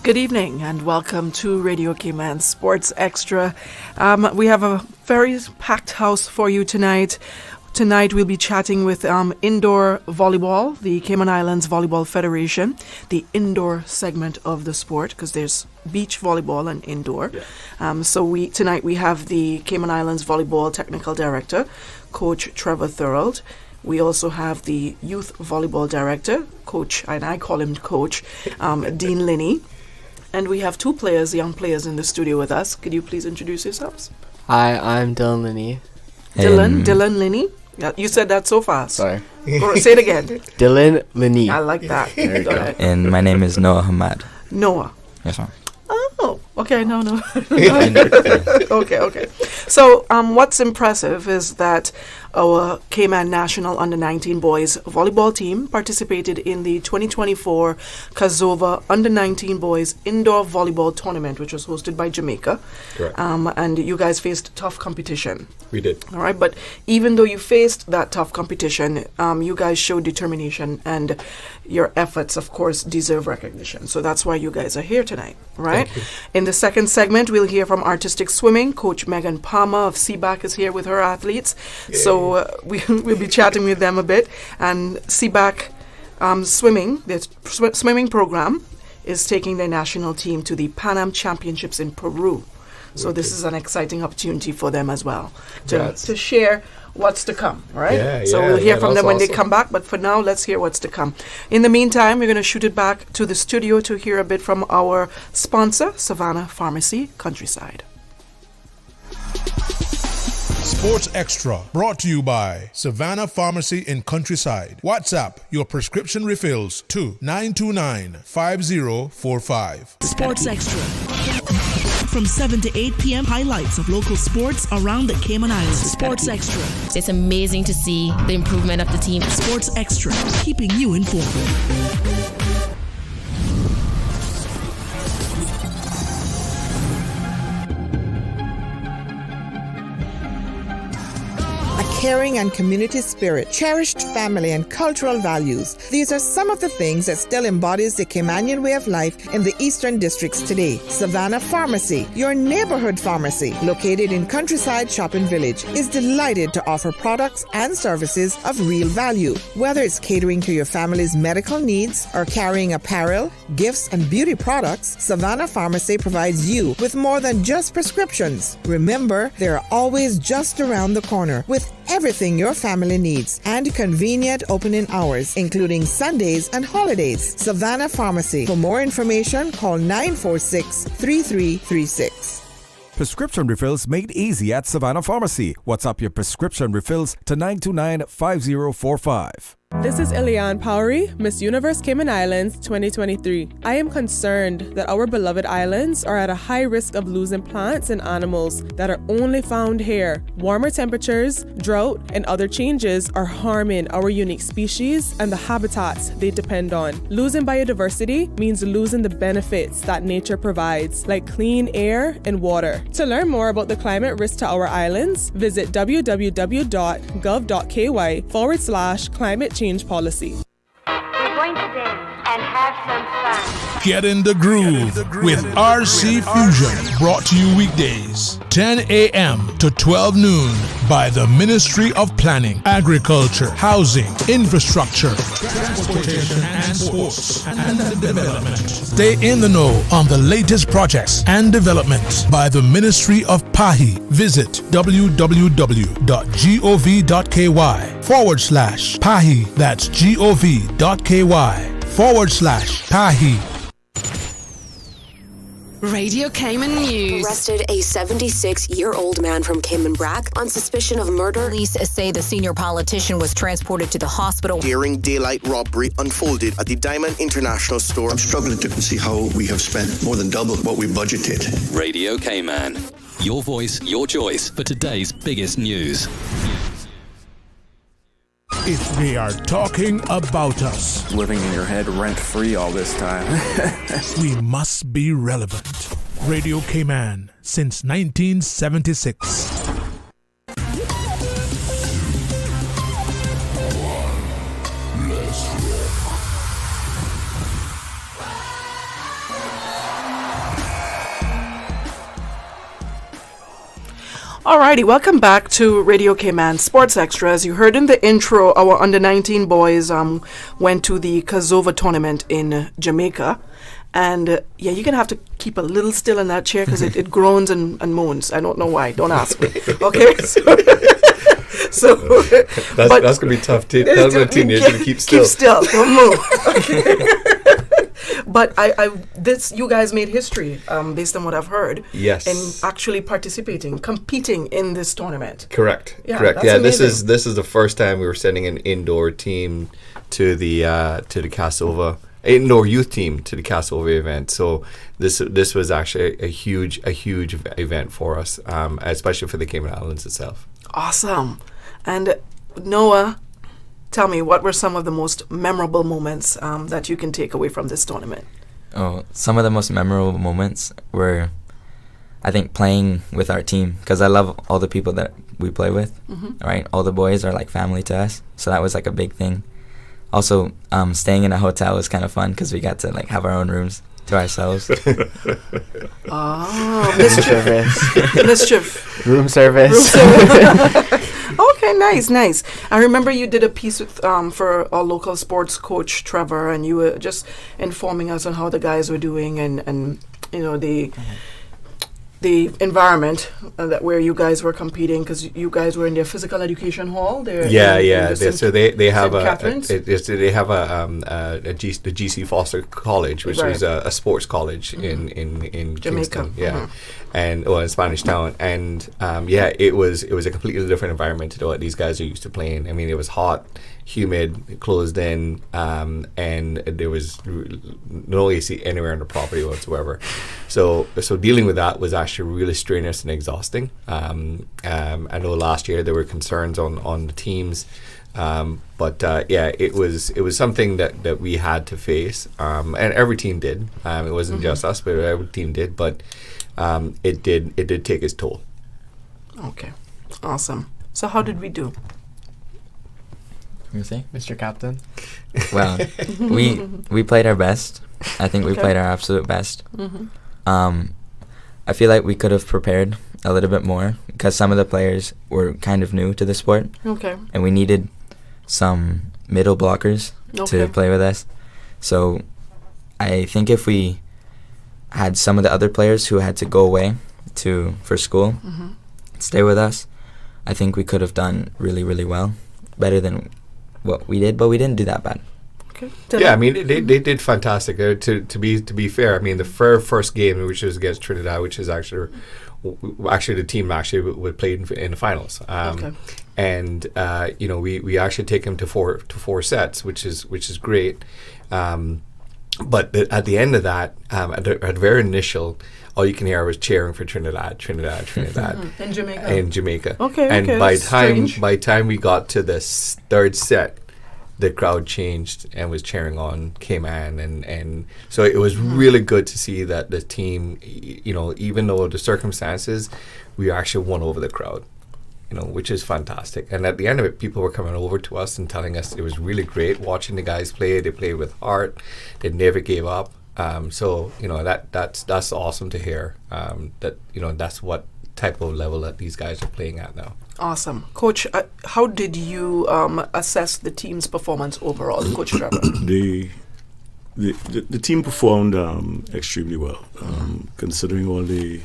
Good evening and welcome to Radio Cayman Sports Extra. We have a very packed house for you tonight. Tonight we'll be chatting with indoor volleyball, the Cayman Islands Volleyball Federation, the indoor segment of the sport, because there's beach volleyball and indoor. Yeah. Tonight we have the Cayman Islands Volleyball Technical Director, Coach Trevor Thorold. We also have the Youth Volleyball Director, Coach, and I call him Coach, Dean Linney. And we have two players, young players in the studio with us. Could you please introduce yourselves? Hi, I'm Dillon Linney. Dylan Linney? Yeah, you said that so fast. Sorry. Say it again. Dillon Linney. I like that. There you go. And my name is Noah Hamad. Noah. Yes, ma'am. Oh, okay, no. Okay. So, what's impressive is that our Cayman National Under-19 Boys Volleyball team participated in the 2024 Kazova Under-19 Boys Indoor Volleyball Tournament, which was hosted by Jamaica. Correct. And you guys faced tough competition. We did. All right, but even though you faced that tough competition, you guys showed determination, and your efforts, of course, deserve recognition. So that's why you guys are here tonight, right? In the second segment, we'll hear from artistic swimming. Coach Megan Palmer of CBAC is here with her athletes. Yay. So we'll be chatting with them a bit. And CBAC swimming, their swimming program is taking their national team to the Pan Am Championships in Peru. So this is an exciting opportunity for them as well to share what's to come, right? So we'll hear from them when they come back, but for now, let's hear what's to come. In the meantime, we're going to shoot it back to the studio to hear a bit from our sponsor, Savannah Pharmacy, Countryside. Sports Extra, brought to you by Savannah Pharmacy in Countryside. WhatsApp your prescription refills to 929-5045. Sports Extra. From 7 to 8 p.m., highlights of local sports around the Cayman Islands. Sports Extra. It's amazing to see the improvement of the team. Sports Extra, keeping you informed. Caring and community spirit, cherished family and cultural values. These are some of the things that still embodies the Caymanian way of life in the Eastern Districts today. Savannah Pharmacy, your neighborhood pharmacy, located in Countryside Shopping Village, is delighted to offer products and services of real value. Whether it's catering to your family's medical needs or carrying apparel, gifts, and beauty products, Savannah Pharmacy provides you with more than just prescriptions. Remember, they're always just around the corner with everything your family needs and convenient opening hours, including Sundays and holidays. Savannah Pharmacy. For more information, call 946-3336. Prescription refills made easy at Savannah Pharmacy. WhatsApp your prescription refills to 929-5045. This is Eliane Powery, Miss Universe Cayman Islands 2023. I am concerned that our beloved islands are at a high risk of losing plants and animals that are only found here. Warmer temperatures, drought, and other changes are harming our unique species and the habitats they depend on. Losing biodiversity means losing the benefits that nature provides, like clean air and water. To learn more about the climate risk to our islands, visit www.gov.ky/climate change policy. We're going to dance and have some fun. Get in the groove with RC Fusion, brought to you weekdays 10 a.m. to 12 noon by the Ministry of Planning, Agriculture, Housing, Infrastructure, Transportation and Sports and Development. Stay in the know on the latest projects and developments by the Ministry of PAHI. Visit www.gov.ky/PAHI. That's gov.ky/PAHI. Radio Cayman News. Arrested a 76-year-old man from Cayman Brac on suspicion of murder. Police say the senior politician was transported to the hospital. Daring daylight robbery unfolded at the Diamond International Store. I'm struggling to see how we have spent more than double what we budgeted. Radio Cayman. Your voice, your choice for today's biggest news. If they are talking about us, living in your head rent-free all this time, we must be relevant. Radio Cayman since 1976. Alrighty, welcome back to Radio Cayman Sports Extra. As you heard in the intro, our under-19 boys went to the Kazova tournament in Jamaica. And yeah, you're going to have to keep a little still in that chair because it groans and moans. I don't know why. Don't ask me. Okay? That's going to be tough. Tell a teenager to keep still. Keep still. Don't move. Okay. But you guys made history based on what I've heard. Yes. In actually competing in this tournament. Correct. Yeah, correct. That's amazing. This is the first time we were sending an indoor team to the Casova, indoor youth team to the Casova event. So this was actually a huge event for us, especially for the Cayman Islands itself. Awesome. And Noah, tell me, what were some of the most memorable moments that you can take away from this tournament? Oh, some of the most memorable moments were, I think, playing with our team, because I love all the people that we play with, right? All the boys are like family to us, so that was like a big thing. Also, staying in a hotel was kind of fun because we got to like have our own rooms to ourselves. Mischief. Room service. Okay, nice. I remember you did a piece with, for our local sports coach, Trevor, and you were just informing us on how the guys were doing and you know, the environment where you guys were competing, because you guys were in their physical education hall. So they have the GC Foster College, which was a sports college in Jamaica. Kingston, in Spanish Town, and it was a completely different environment to what these guys are used to playing. I mean, it was hot, humid, closed in, and there was no AC anywhere on the property whatsoever. So dealing with that was actually really strenuous and exhausting. I know last year there were concerns on the teams, but it was something that we had to face, and every team did. It wasn't just us, but every team did. But it did take its toll. Okay, awesome. So how did we do? You say, Mr. Captain? Well, we played our best. I think we played our absolute best. I feel like we could have prepared a little bit more because some of the players were kind of new to the sport. Okay. And we needed some middle blockers to play with us. So I think if we had some of the other players who had to go away for school stay with us, I think we could have done really, really well, better than what we did, but we didn't do that bad. Okay. Yeah, I mean they did fantastic. To be fair, I mean the first game, which was against Trinidad, which is actually the team would play in the finals. And we actually take them to four sets, which is great. But at the end of that, at the very initial, all you can hear was cheering for Trinidad. In Jamaica. Okay. And by the time we got to the third set, the crowd changed and was cheering on Cayman, and so it was really good to see that the team, even though the circumstances, we actually won over the crowd, which is fantastic. And at the end of it, people were coming over to us and telling us it was really great watching the guys play. They played with heart. They never gave up. So that's awesome to hear. That's what type of level that these guys are playing at now. Awesome. Coach, how did you assess the team's performance overall, Coach Trevor? The team performed extremely well, considering all the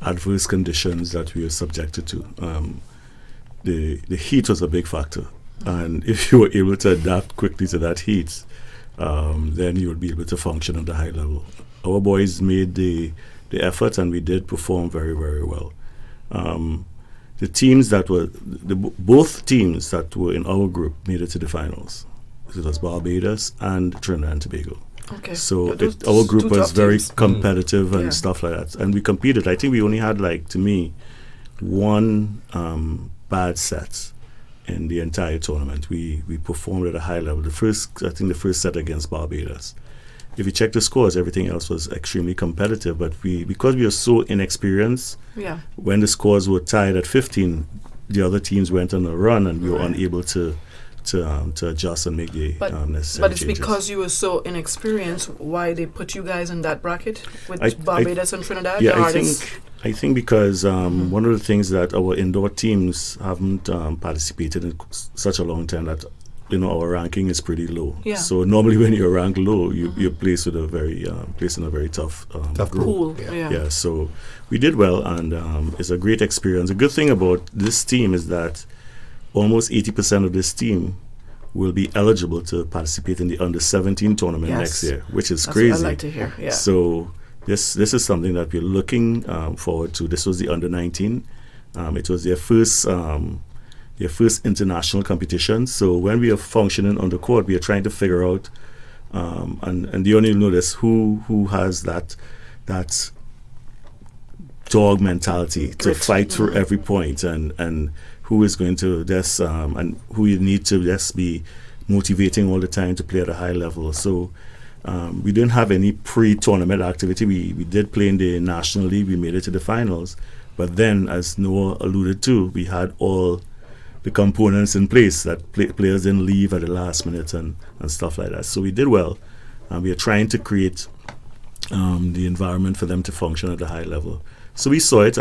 adverse conditions that we were subjected to. The heat was a big factor, and if you were able to adapt quickly to that heat, then you would be able to function at a high level. Our boys made the effort, and we did perform very, very well. The teams that were both teams that were in our group made it to the finals. It was Barbados and Trinidad and Tobago. Okay. So our group was very competitive and stuff like that, and we competed. I think we only had, to me, one bad set in the entire tournament. We performed at a high level. I think the first set against Barbados. If you check the scores, everything else was extremely competitive. But because we were so inexperienced, when the scores were tied at 15, the other teams went on a run, and we were unable to to adjust and make the necessary But it's changes. because you were so inexperienced why they put you guys in that bracket with Barbados and Trinidad? Yeah, I think because one of the things that our indoor teams haven't participated in such a long time that our ranking is pretty low. Yeah. So normally when you're ranked low, you're placed with a very placed in a very tough group. Pool. Yeah. So we did well, and it's a great experience. The good thing about this team is that almost 80% of this team will be eligible to participate in the under-17 tournament next year, which is crazy. What I like to hear. Yeah. So this is something that we're looking forward to. This was the under-19. It was their first international competition. So when we are functioning on the court, we are trying to figure out, and Dionne will know this, who has that dog mentality to fight through every point, and who is going to just and who you need to just be motivating all the time to play at a high level. So we didn't have any pre-tournament activity. We did play in the National League. We made it to the finals. But then, as Noah alluded to, we had all the components in place that players didn't leave at the last minute and stuff like that. So we did well. We are trying to create the environment for them to function at a high level. So we saw it.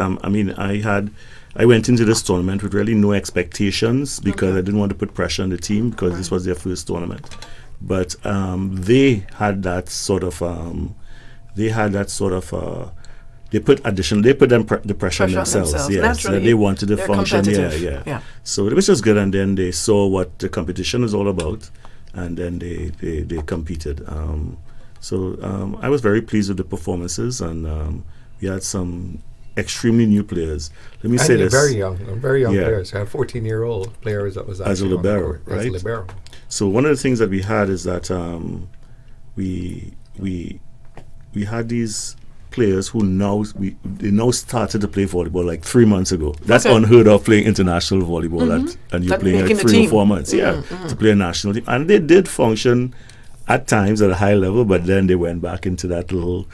I went into this tournament with really no expectations because I didn't want to put pressure on the team because this was their first tournament. But they had that sort of they put the pressure on themselves. Yes, so they wanted to function. Yeah. So it was just good, and then they saw what the competition is all about, and then they competed. So I was very pleased with the performances, and we had some extremely new players. Let me say this: very young players. I had 14-year-old players that was as a libero, right? As a libero. So one of the things that we had is that we had these players who they now started to play volleyball like 3 months ago. That's unheard of, playing international volleyball and you're playing like 3 or 4 months to play a national team. And they did function at times at a high level, but then they went back into that little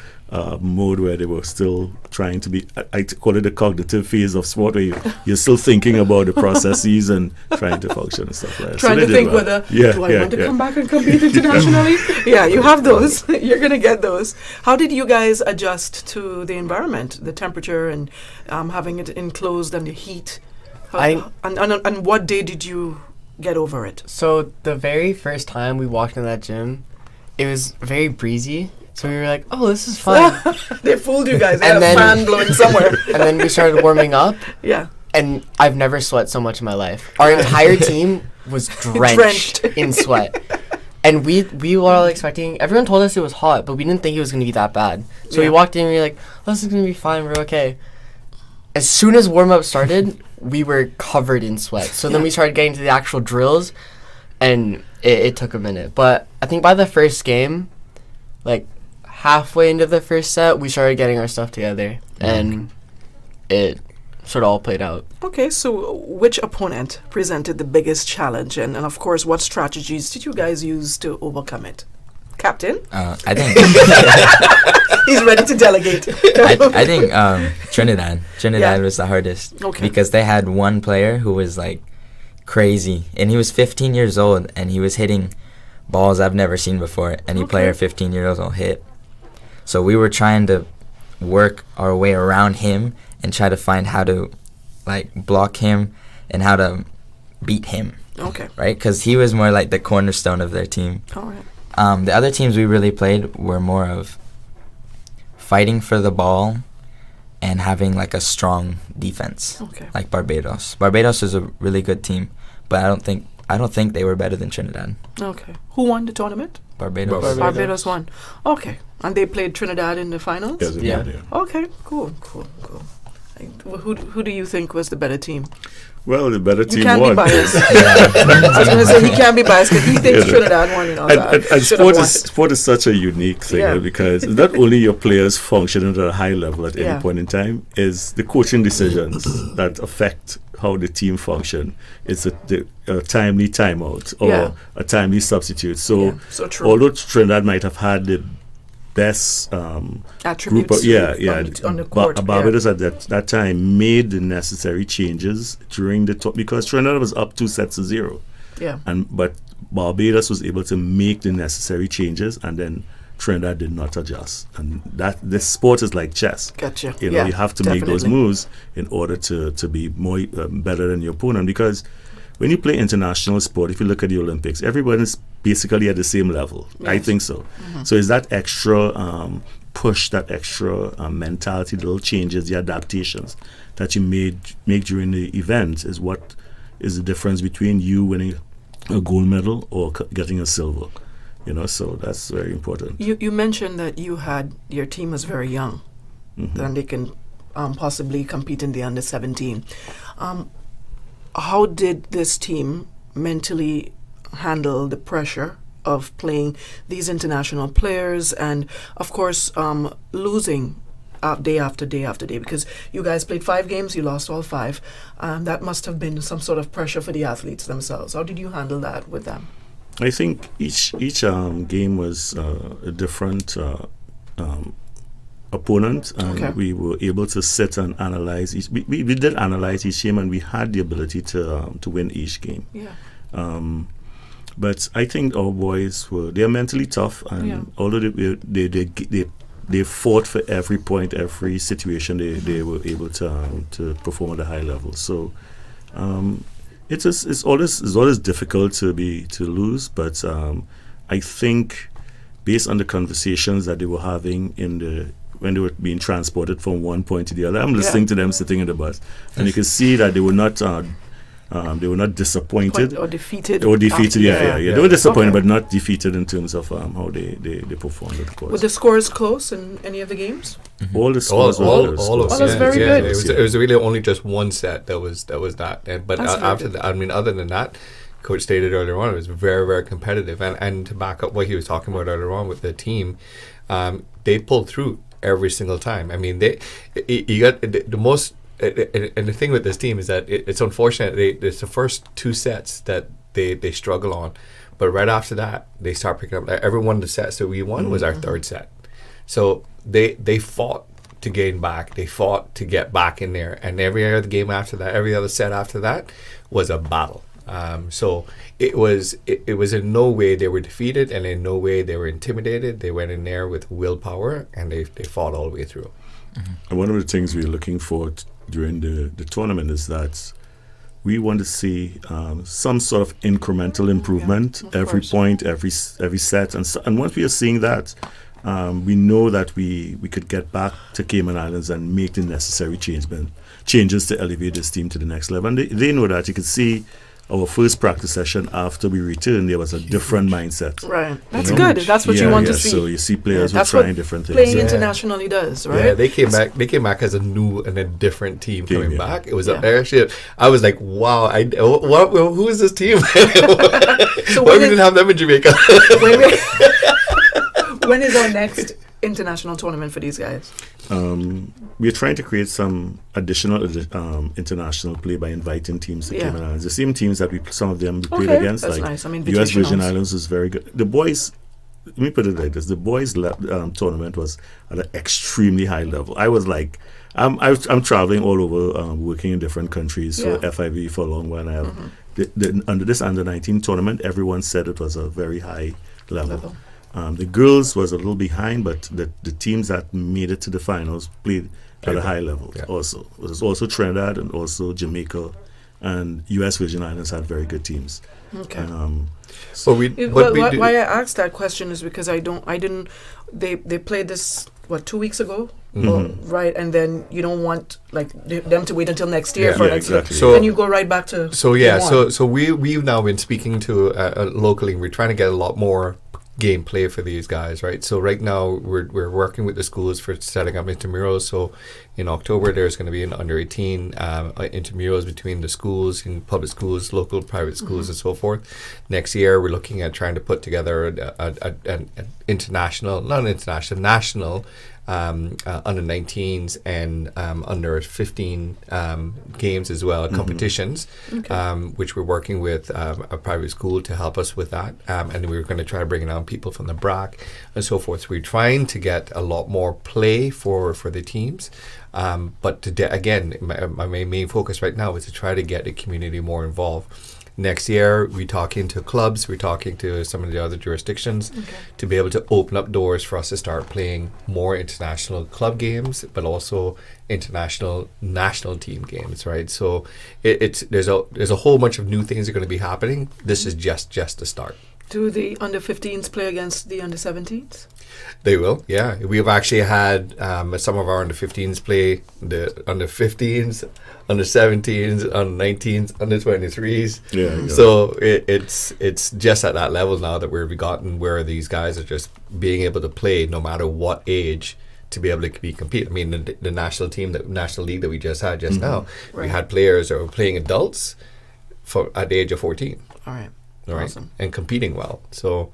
mode where they were still trying to be, I call it the cognitive phase of sport, where you're still thinking about the processes and trying to function and stuff like that. Trying to think whether, do I want to come back and compete internationally? Yeah, you have those. You're going to get those. How did you guys adjust to the environment, the temperature, and having it enclosed and the heat? And what day did you get over it? So the very first time we walked in that gym, it was very breezy. So we were like, oh, this is fun. They fooled you guys. They had a fan blowing somewhere. And then we started warming up. Yeah. And I've never sweat so much in my life. Our entire team was drenched in sweat. And we were all expecting, everyone told us it was hot, but we didn't think it was going to be that bad. So we walked in and we were like, oh, this is going to be fine. We're okay. As soon as warm-up started, we were covered in sweat. So then we started getting to the actual drills, and it took a minute. But I think by the first game, like halfway into the first set, we started getting our stuff together, and it sort of all played out. Okay, so which opponent presented the biggest challenge, and of course, what strategies did you guys use to overcome it? Captain? I think... He's ready to delegate. I think Trinidad was the hardest. Okay. Because they had one player who was like crazy, and he was 15 years old, and he was hitting balls I've never seen before. Any player 15 years old hit. So we were trying to work our way around him and try to find how to like block him and how to beat him. Okay. Right? Because he was more like the cornerstone of their team. All right. The other teams we really played were more of fighting for the ball and having like a strong defense. Okay. Like Barbados. Barbados is a really good team, but I don't think they were better than Trinidad. Okay. Who won the tournament? Barbados. Barbados won. Okay. And they played Trinidad in the finals? Yes, yeah. Okay, cool. Who do you think was the better team? Well, the better team won. You can't be biased. I was going to say he can't be biased because he thinks Trinidad won and all that. And sport is such a unique thing because not only your players functioning at a high level at any point in time, is the coaching decisions that affect how the team function. It's a timely timeout or a timely substitute. So although Trinidad might have had the best attributes on the court, Barbados at that time made the necessary changes during the because Trinidad was up 2-0. Yeah. But Barbados was able to make the necessary changes, and then Trinidad did not adjust. And this sport is like chess. Gotcha. You know, you have to make those moves in order to be more better than your opponent, because when you play international sport, if you look at the Olympics, everyone's basically at the same level. Yes. I think so. Mm-hmm. So it's that extra push, that extra mentality, the little changes, the adaptations that you make during the event is what is the difference between you winning a gold medal or getting a silver. You know, so that's very important. You mentioned that your team was very young, and they can possibly compete in the under 17. How did this team mentally handle the pressure of playing these international players and, of course, losing day after day after day? Because you guys played 5 games, you lost all 5. That must have been some sort of pressure for the athletes themselves. How did you handle that with them? I think each game was a different opponent, and we were able to sit and analyze each. We did analyze each game, and we had the ability to win each game. Yeah. But I think our boys they're mentally tough, and although they fought for every point, every situation, they were able to perform at a high level. So it's always difficult to lose, but I think based on the conversations that they were having when they were being transported from one point to the other, I'm listening to them sitting in the bus, and you can see that they were not disappointed or defeated. They were disappointed, but not defeated in terms of how they performed. Of course. Were the scores close in any of the games? Mm-hmm. All the scores were all of them. Very good. It was really only just one set that was that. But after that, I mean, other than that, Coach stated earlier on, it was very, very competitive. And to back up what he was talking about earlier on with the team, they pulled through every single time. I mean, you got the most. And the thing with this team is that it's unfortunate. It's the first 2 sets that they struggle on, but right after that they start picking up. Every one of the sets that we won was our 3rd set. So they fought to gain back. They fought to get back in there, and every other game after that, every other set after that was a battle. So it was in no way they were defeated, and in no way they were intimidated. They went in there with willpower, and they fought all the way through. Mm-hmm. And one of the things we're looking for during the tournament is that we want to see some sort of incremental improvement every point, every set, and once we are seeing that, we know that we could get back to Cayman Islands and make the necessary changes to elevate this team to the next level. And they know that. You could see our first practice session after we returned, there was a different mindset. Right. That's good. That's what you want to see. So you see players who are trying different things. Playing internationally does, right? Yeah, they came back as a new and a different team coming back. It was actually, I was like, wow, who is this team? So why we didn't have them in Jamaica? When is our next international tournament for these guys? We're trying to create some additional international play by inviting teams to Cayman Islands. The same teams that some of them we played against. That's like nice. I mean, U.S. Virgin Islands was very good. The boys, let me put it like this: the boys' tournament was at an extremely high level. I was like, I'm traveling all over, working in different countries for FIV for a long while. Under this under-19 tournament, everyone said it was a very high level. The girls was a little behind, but the teams that made it to the finals played at a high level also. It was also Trinidad and also Jamaica, and U.S. Virgin Islands had very good teams. Okay. Why I asked that question is because they played this 2 weeks ago, right? And then you don't want them to wait until next year for next year. So and you go right back to so we've now been speaking to locally. We're trying to get a lot more gameplay for these guys, right? So right now we're working with the schools for setting up intramurals. So in October there's going to be an under-18 intramurals between the schools, in public schools, local private schools, and so forth. Next year we're looking at trying to put together an national under 19s and under 15 games as well, competitions, which we're working with a private school to help us with that. And we're going to try to bring on people from the BRAC and so forth. So we're trying to get a lot more play for the teams. But again, my main focus right now is to try to get the community more involved. next year, we're talking to clubs, we're talking to some of the other jurisdictions to be able to open up doors for us to start playing more international club games, but also international national team games, right? So there's a whole bunch of new things that are going to be happening. This is just the start. Do the under-15s play against the under-17s? They will, yeah. We've actually had some of our under-15s play the under-15s, under-17s, under-19s, under-23s. Yeah. So it's just at that level now that we've gotten where these guys are just being able to play no matter what age to be able to compete. I mean, the national team, the national league that we just had now, we had players that were playing adults at the age of 14. All right. Right, awesome. And competing well. So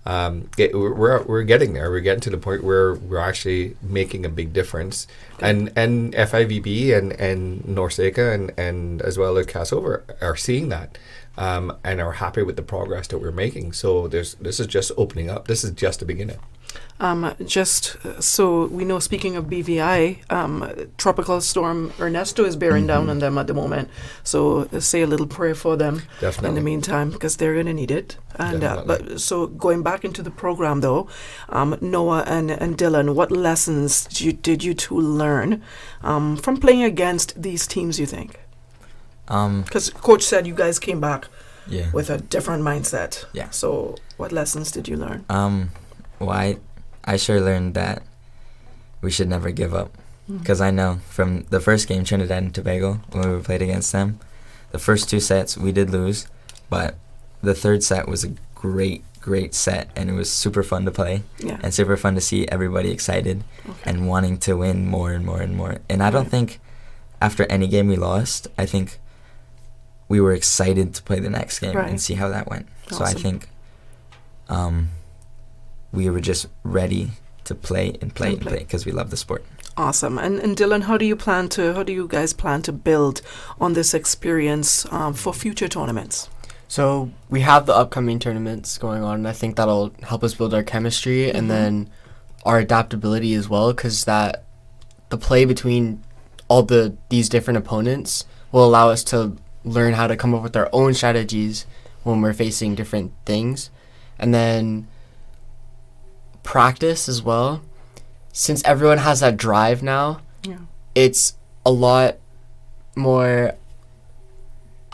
we're getting there. We're getting to the point where we're actually making a big difference. And FIVB and Norseca and as well as Cassover are seeing that and are happy with the progress that we're making. So this is just opening up. This is just the beginning. Just so we know, speaking of BVI, Tropical Storm Ernesto is bearing down on them at the moment. So say a little prayer for them in the meantime, because they're going to need it. And but so going back into the program though, Noah and Dylan, what lessons did you two learn from playing against these teams, you think? Because Coach said you guys came back with a different mindset. Yeah. So what lessons did you learn? Well, I sure learned that we should never give up. Because I know from the first game, Trinidad and Tobago, when we played against them, the first 2 sets we did lose, but the third set was a great set, and it was super fun to play and super fun to see everybody excited and wanting to win more and more and more. And I don't think after any game we lost, I think we were excited to play the next game and see how that went. Awesome. So I think we were just ready to play because we love the sport. Awesome. And Dylan, how do you guys plan to build on this experience for future tournaments? So we have the upcoming tournaments going on, and I think that'll help us build our chemistry and then our adaptability as well, because the play between all these different opponents will allow us to learn how to come up with our own strategies when we're facing different things. And then practice as well. Since everyone has that drive now, it's a lot more,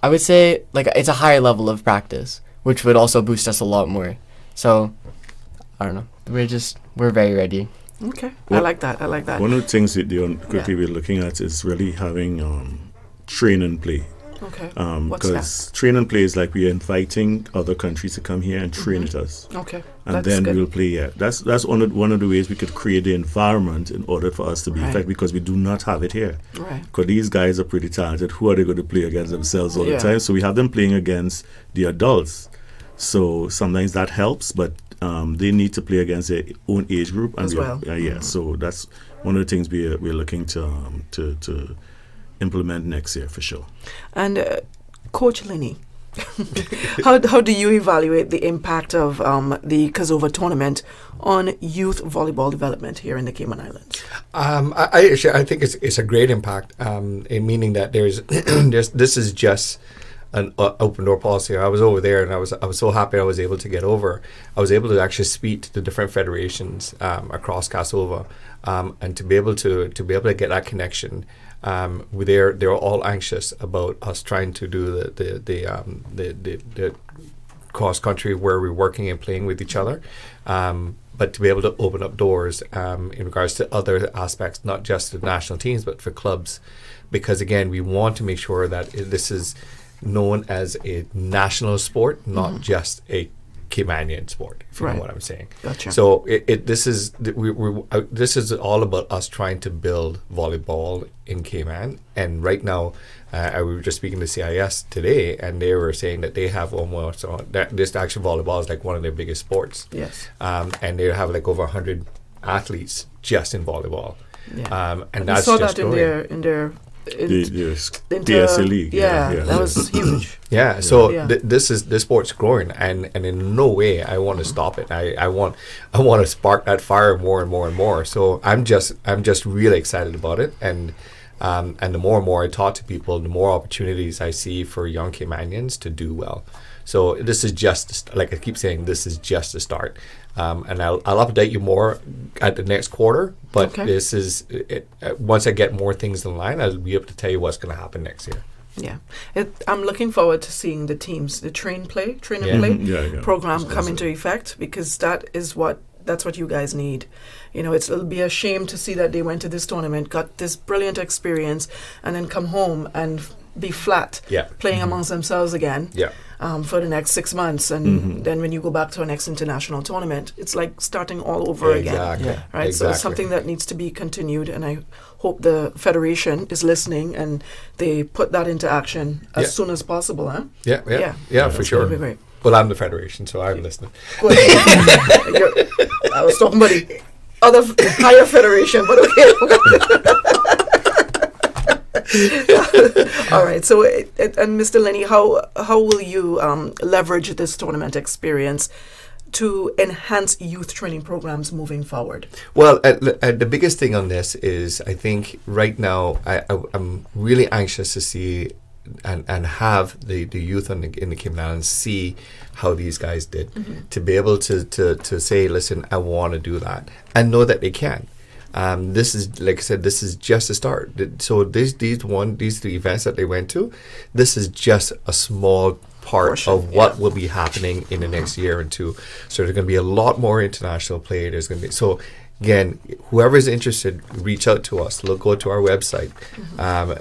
I would say, like, it's a higher level of practice, which would also boost us a lot more. So, I don't know. We're very ready. Okay. I like that. One of the things that we're looking at is really having train and play. Okay. Because train and play is like we're inviting other countries to come here and train with us. Okay. And then we'll play here. That's one of the ways we could create the environment in order for us to be effective, because we do not have it here. Right. Because these guys are pretty talented. Who are they going to play against themselves all the time? So we have them playing against the adults. So sometimes that helps, but they need to play against their own age group as well. So that's one of the things we're looking to implement next year for sure. And Coach Lenny, how do you evaluate the impact of the Cassover tournament on youth volleyball development here in the Cayman Islands? I think it's a great impact, in meaning that this is just an open door policy. I was over there, and I was so happy I was able to get over. I was able to actually speak to the different federations across Cassover, and to be able to get that connection. They're all anxious about us trying to do the cross country where we're working and playing with each other, but to be able to open up doors in regards to other aspects, not just the national teams but for clubs, because again we want to make sure that this is known as a national sport, not just a Caymanian sport, if you know what I'm saying. Gotcha. So this is all about us trying to build volleyball in Cayman. And right now, we were just speaking to CIS today, and they were saying that they have almost this actual volleyball is like one of their biggest sports. Yes. And they have like over 100 athletes just in volleyball. Yeah. And that's saw just that growing. in their DSL league. That was huge. This sport's growing, and in no way I want to stop it. I want to spark that fire more and more and more. So I'm just really excited about it, and And the more I talk to people, the more opportunities I see for young Caymanians to do well. So this is just, like I keep saying, this is just the start. And I'll update you more at the next quarter. But this is, once I get more things in line, I'll be able to tell you what's going to happen next year. Yeah, I'm looking forward to seeing the teams, the train and play program come into effect, because that's what you guys need. You know, it'll be a shame to see that they went to this tournament, got this brilliant experience, and then come home and be flat, playing amongst themselves again. For the next 6 months, and then when you go back to our next international tournament, it's like starting all over again, right? So it's something that needs to be continued, and I hope the federation is listening and they put that into action as soon as possible, huh? Yeah, for sure. Great. Well, I'm the federation, so I'm listening. I was talking about the other higher federation, but okay. All right. So, and Mr. Lenny, how will you leverage this tournament experience to enhance youth training programs moving forward? Well, the biggest thing on this is, I think right now I'm really anxious to see and have the youth in the Cayman Islands see how these guys did, to be able to say, listen, I want to do that, and know that they can. This is, like I said, this is just a start. So these three events that they went to, this is just a small part of what will be happening in the next year or two. So there's going to be a lot more international play. There's going to be, so again, whoever's interested, reach out to us. Go to our website,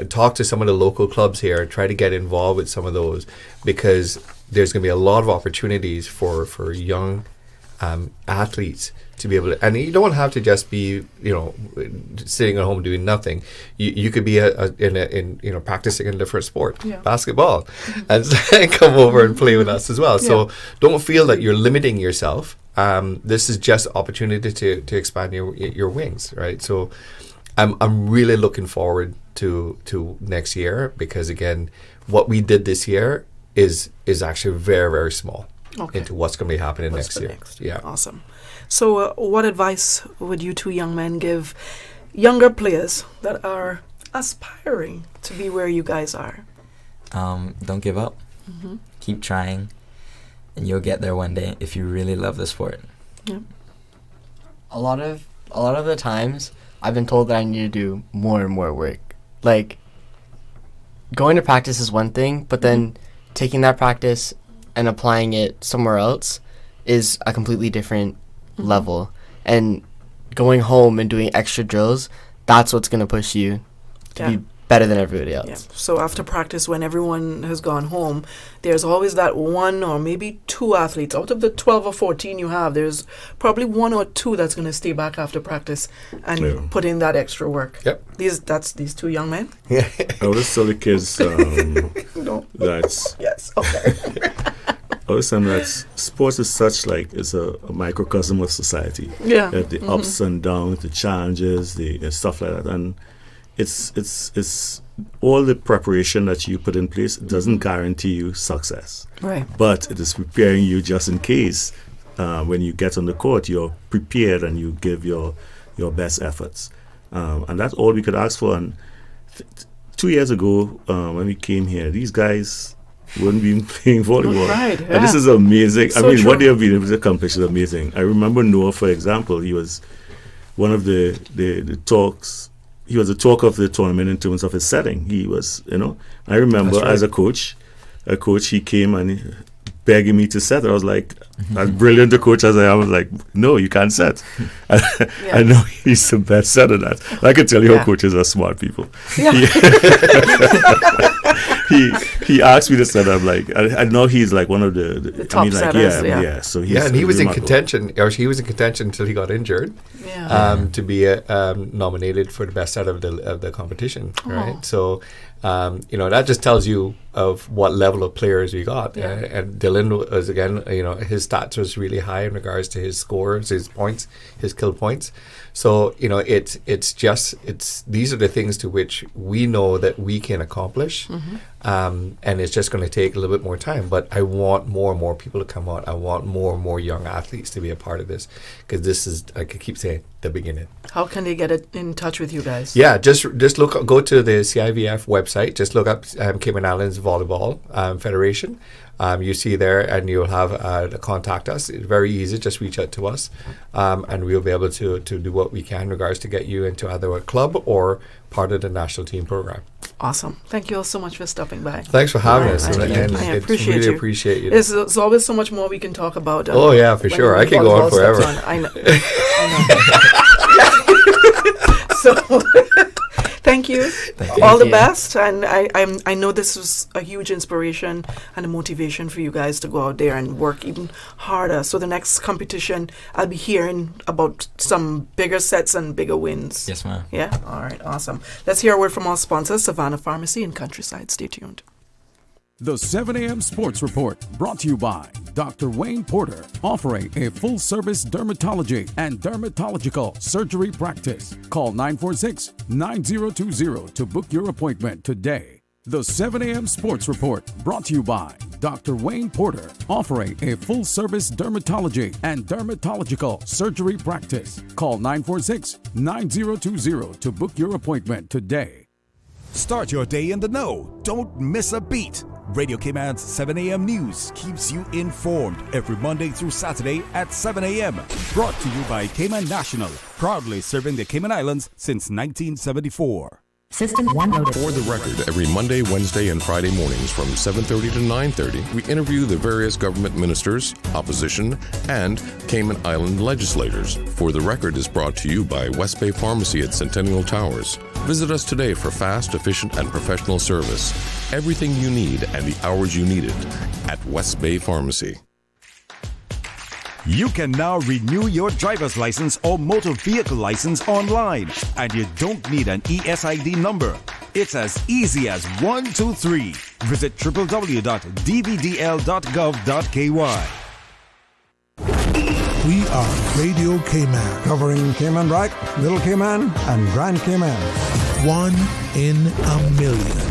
talk to some of the local clubs here, try to get involved with some of those, because there's going to be a lot of opportunities for young athletes to be able to, and you don't have to just be, sitting at home doing nothing. You could be in practicing in a different sport, basketball, and come over and play with us as well. So don't feel that you're limiting yourself. This is just opportunity to expand your wings, right? So I'm really looking forward to next year, because again, what we did this year is actually very, very small into what's going to be happening next year. Yeah, awesome. So, what advice would you two young men give younger players that are aspiring to be where you guys are? Don't give up. Keep trying, and you'll get there one day if you really love the sport. Yeah. A lot of the times, I've been told that I need to do more and more work. Like, going to practice is one thing, but then taking that practice and applying it somewhere else is a completely different level. And going home and doing extra drills, that's what's going to push you to be better than everybody else. Yeah. So after practice, when everyone has gone home, there's always that one or maybe two athletes. Out of the 12 or 14 you have, there's probably one or two that's going to stay back after practice and put in that extra work. Yep. These two young men? I always tell the kids that's... Yes, okay. I always tell them that sports is such it's a microcosm of society. Yeah. The ups and downs, the challenges, the stuff like that. And it's all the preparation that you put in place doesn't guarantee you success. Right. But it is preparing you just in case when you get on the court, you're prepared and you give your best efforts. And that's all we could ask for. And 2 years ago, when we came here, these guys wouldn't be playing volleyball. Right, yeah. And this is amazing. So true. What they have been able to accomplish is amazing. I remember Noah, for example, he was one of the talks. He was the talk of the tournament in terms of his setting. He was, I remember as a coach, he came and begging me to set. I was like, as brilliant a coach as I am, I was like, no, you can't set. I know he's the best set of that. I can tell you how coaches are smart people. Yeah. He asked me to set. I'm like, I know he's like one of the top setters. So and he was in contention, or he was in contention until he got injured, to be nominated for the best set of the competition. Right, so that just tells you of what level of players we got. And Dylan was, again, his stats was really high in regards to his scores, his points, his kill points. So it's these are the things to which we know that we can accomplish. and it's just going to take a little bit more time. But I want more and more people to come out. I want more and more young athletes to be a part of this, because this is, like I keep saying, the beginning. How can they get in touch with you guys? Yeah, just go to the CIVF website. Just look up Cayman Islands Volleyball Federation. You see there, and you'll have contact us. It's very easy. Just reach out to us, and we'll be able to do what we can in regards to get you into either a club or part of the national team program. Awesome. Thank you all so much for stopping by. Thanks for having us. I appreciate you. There's always so much more we can talk about. Oh, yeah, for sure. I could go on forever. I know. So, thank you. All the best. And I know this was a huge inspiration and a motivation for you guys to go out there and work even harder. So the next competition, I'll be hearing about some bigger sets and bigger wins. Yes, ma'am. Yeah? All right. Awesome. Let's hear a word from our sponsors, Savannah Pharmacy and Countryside. Stay tuned. The 7 a.m. Sports Report, brought to you by Dr. Wayne Porter, offering a full-service dermatology and dermatological surgery practice. Call 946-9020 to book your appointment today. The 7 a.m. Sports Report, brought to you by Dr. Wayne Porter, offering a full-service dermatology and dermatological surgery practice. Call 946-9020 to book your appointment today. Start your day in the know. Don't miss a beat. Radio Cayman's 7 a.m. News keeps you informed every Monday through Saturday at 7 a.m. Brought to you by Cayman National, proudly serving the Cayman Islands since 1974. System 1 loaded. For the record, every Monday, Wednesday, and Friday mornings from 7:30 to 9:30, we interview the various government ministers, opposition, and Cayman Island legislators. For the Record is brought to you by West Bay Pharmacy at Centennial Towers. Visit us today for fast, efficient, and professional service. Everything you need and the hours you need it at West Bay Pharmacy. You can now renew your driver's license or motor vehicle license online, and you don't need an ESID number. It's as easy as 1, 2, 3. Visit www.dvdl.gov.ky. We are Radio Cayman, covering Cayman Brac, Little Cayman, and Grand Cayman. 1 in a million.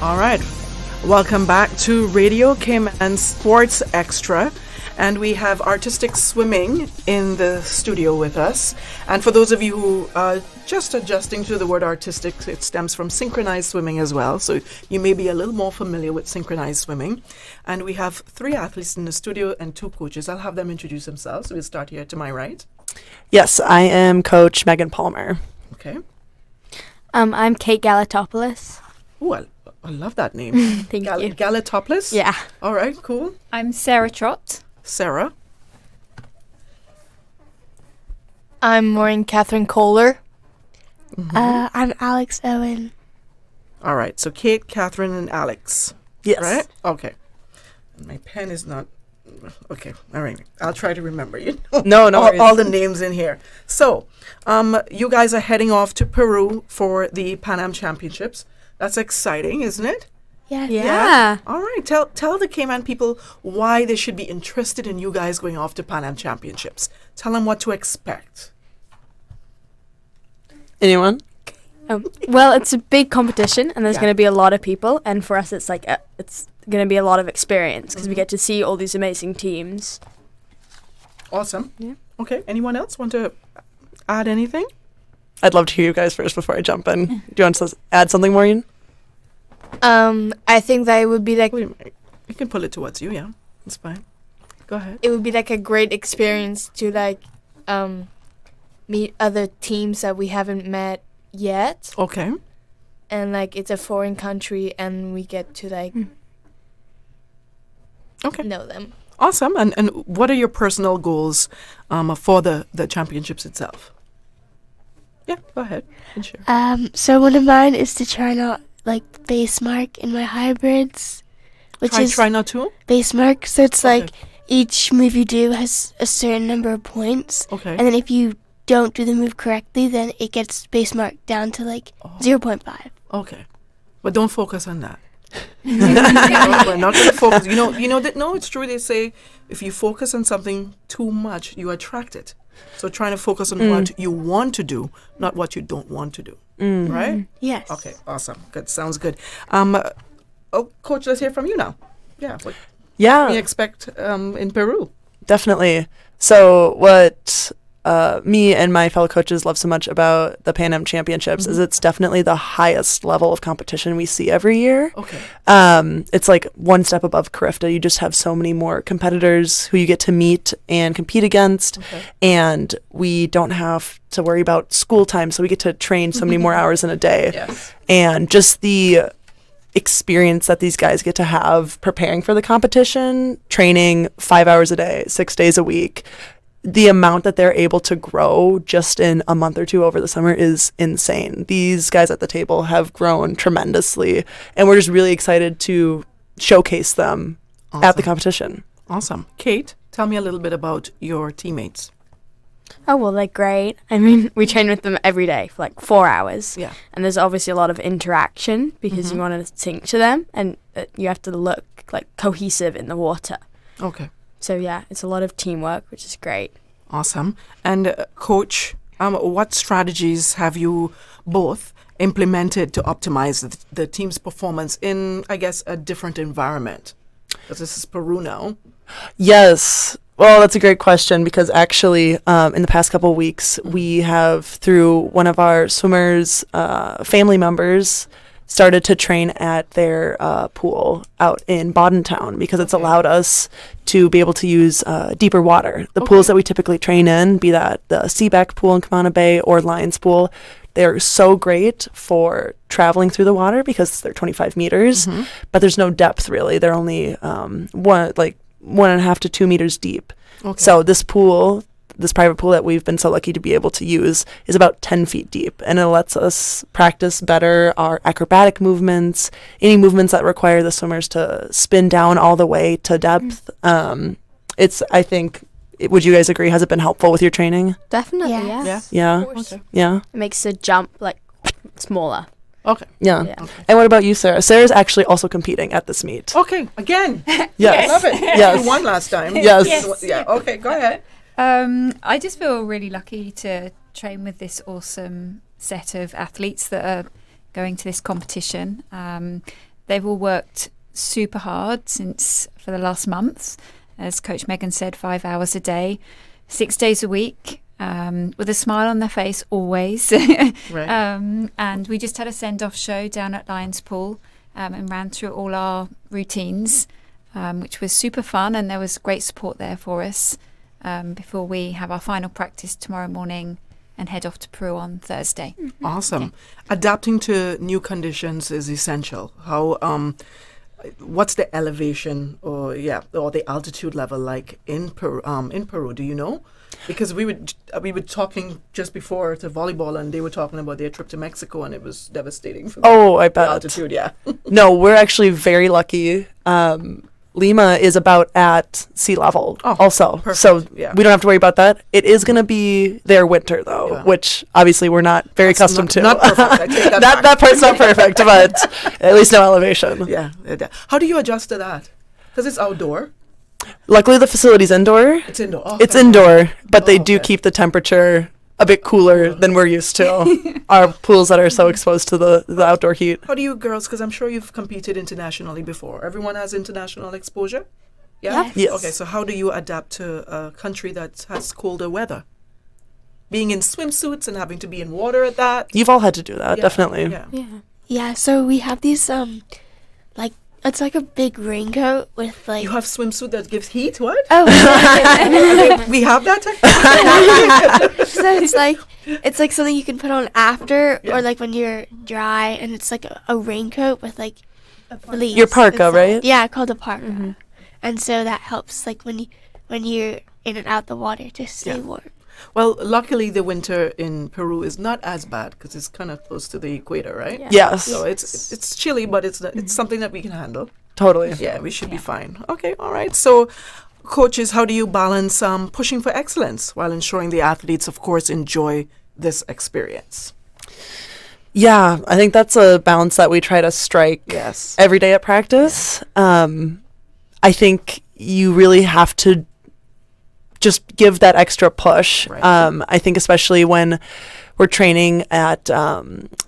All right. Welcome back to Radio Cayman Sports Extra. And we have artistic swimming in the studio with us. And for those of you who are just adjusting to the word artistic, it stems from synchronized swimming as well. So you may be a little more familiar with synchronized swimming. And we have 3 athletes in the studio and 2 coaches. I'll have them introduce themselves. We'll start here to my right. Yes, I am Coach Megan Palmer. Okay. I'm Kate Galatopoulos. Oh, I love that name. Thank you. Galatopoulos? Yeah. All right, cool. I'm Sarah Trott. Sarah. I'm Maureen Catherine Kohler. I'm Alex Owen. All right, so Kate, Catherine, and Alex. Yes. Right? Okay. My pen is not... Okay, all right. I'll try to remember you. No all the names in here. So, you guys are heading off to Peru for the Pan Am Championships. That's exciting, isn't it? Yeah. All right. Tell the Cayman people why they should be interested in you guys going off to Pan Am Championships. Tell them what to expect. Anyone? Well, it's a big competition, and there's going to be a lot of people. And for us, it's like it's going to be a lot of experience because we get to see all these amazing teams. Awesome. Yeah. Okay. Anyone else want to add anything? I'd love to hear you guys first before I jump in. Do you want to add something, Maureen? I think that it would be like... Wait a minute. You can pull it towards you, yeah. It's fine. Go ahead. It would be like a great experience to like meet other teams that we haven't met yet. Okay. And like it's a foreign country and we get to like know them. Awesome. And what are your personal goals for the championships itself? Yeah, go ahead and share. So one of mine is to try not like base mark in my hybrids, which try not to base mark. So it's like each move you do has a certain number of points. Okay. And then if you don't do the move correctly, then it gets base marked down to like 0.5. Okay, but don't focus on that. We're not going to focus. You know that. No, it's true. They say if you focus on something too much, you attract it. So trying to focus on what you want to do, not what you don't want to do. Right? Yes. Okay, awesome. Good. Sounds good. Coach, let's hear from you now. Yeah. What can we expect in Peru? Definitely. So what me and my fellow coaches love so much about the Pan Am Championships is it's definitely the highest level of competition we see every year. Okay. It's like one step above Carifta. You just have so many more competitors who you get to meet and compete against. Okay. And we don't have to worry about school time, so we get to train so many more hours in a day. Yes. And just the experience that these guys get to have preparing for the competition, training 5 hours a day, 6 days a week, the amount that they're able to grow just in a month or two over the summer is insane. These guys at the table have grown tremendously, and we're just really excited to showcase them at the competition. Awesome. Kate, tell me a little bit about your teammates. Oh, well, they're great. I mean, we train with them every day for like 4 hours. Yeah. And there's obviously a lot of interaction because you want to sync to them and you have to look like cohesive in the water. Okay. So, yeah, it's a lot of teamwork, which is great. Awesome. And Coach, what strategies have you both implemented to optimize the team's performance in, I guess, a different environment? Because this is Peru now. Yes. Well, that's a great question because actually in the past couple of weeks, we have, through one of our swimmers' family members, started to train at their pool out in Bodentown because it's allowed us to be able to use deeper water. The pools that we typically train in, be that the Seabeck pool in Camana Bay or Lions pool, they're so great for traveling through the water because they're 25 meters, but there's no depth really. They're only 1.5 to 2 meters deep. Okay. So this pool, this private pool that we've been so lucky to be able to use is about 10 feet deep, and it lets us practice better our acrobatic movements, any movements that require the swimmers to spin down all the way to depth. I think, would you guys agree, has it been helpful with your training? Definitely, Yeah. Yeah. Okay. Yeah. It makes the jump like smaller. Okay. Yeah. Yeah. Okay. And what about you, Sarah? Sarah's actually also competing at this meet. Okay. Again. Yes. I love it. Yes. You won last time. Yes. Yeah. Okay. Go ahead. I just feel really lucky to train with this awesome set of athletes that are going to this competition. they've all worked super hard for the last month. As Coach Megan said, 5 hours a day, 6 days a week, with a smile on their face always. And we just had a send-off show down at Lions Pool and ran through all our routines, which was super fun, and there was great support there for us before we have our final practice tomorrow morning and head off to Peru on Thursday. Awesome. Okay. Adapting to new conditions is essential. How what's the elevation or the altitude level like in Peru? Do you know? Because we were talking just before to volleyball, and they were talking about their trip to Mexico, and it was devastating for I bet. the altitude. Yeah. No, we're actually very lucky. Lima is about at sea level also. Perfect. So we don't have to worry about that. It is going to be their winter, though, which obviously we're not very accustomed to. Not perfect. I take that back. That part's not perfect, but at least no elevation. Yeah. How do you adjust to that? Because it's outdoor. Luckily, the facility's indoor. It's indoor. Oh, it's indoor, but they do keep the temperature a bit cooler than we're used to. Our pools that are so exposed to the outdoor heat. How do you girls, because I'm sure you've competed internationally before. Everyone has international exposure? Yeah? Yes. Okay, so how do you adapt to a country that has colder weather? Being in swimsuits and having to be in water at that? You've all had to do that, definitely. Yeah, so we have these, it's like a big raincoat with like... You have swimsuit that gives heat? What? Oh. We have that technology? So it's like something you can put on after or like when you're dry, and it's like a raincoat with like fleece. Your parka, right? Yeah, called a parka. And so that helps like when you're in and out the water to stay warm. Well, luckily the winter in Peru is not as bad because it's kind of close to the equator, right? Yes. So it's chilly, but it's something that we can handle. Totally. Yeah, we should be fine. Okay, all right. So, coaches, how do you balance pushing for excellence while ensuring the athletes, of course, enjoy this experience? Yeah, I think that's a balance that we try to strike every day at practice. I think you really have to just give that extra push. Right. I think especially when we're training at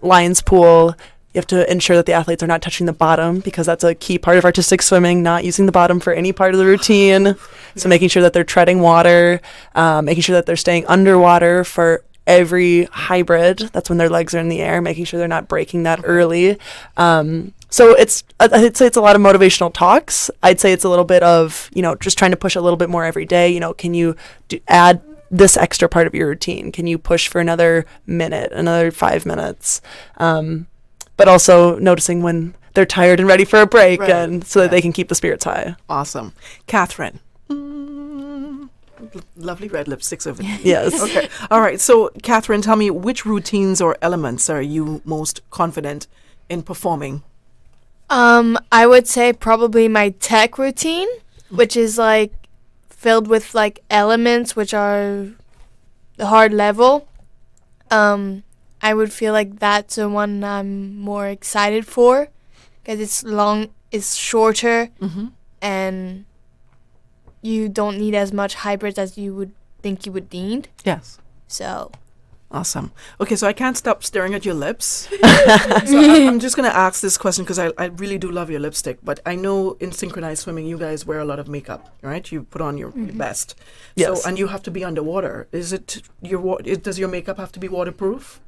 Lions Pool, you have to ensure that the athletes are not touching the bottom, because that's a key part of artistic swimming, not using the bottom for any part of the routine. So making sure that they're treading water, making sure that they're staying underwater for every hybrid. That's when their legs are in the air, making sure they're not breaking that early. So I'd say it's a lot of motivational talks. I'd say it's a little bit of, just trying to push a little bit more every day. Can you add this extra part of your routine? Can you push for another minute, another 5 minutes? But also noticing when they're tired and ready for a break, and so that they can keep the spirits high. Awesome. Catherine. Lovely red lipsticks over there. Yes. Okay. All right. So, Catherine, tell me, which routines or elements are you most confident in performing? I would say probably my tech routine, which is like filled with like elements which are the hard level. I would feel like that's the one I'm more excited for, because it's shorter, and you don't need as much hybrids as you would think you would need. Yes. So. Awesome. Okay, so I can't stop staring at your lips. So I'm just going to ask this question because I really do love your lipstick. But I know in synchronized swimming, you guys wear a lot of makeup, right? You put on your best. Yes. So, and you have to be underwater. Does your makeup have to be waterproof?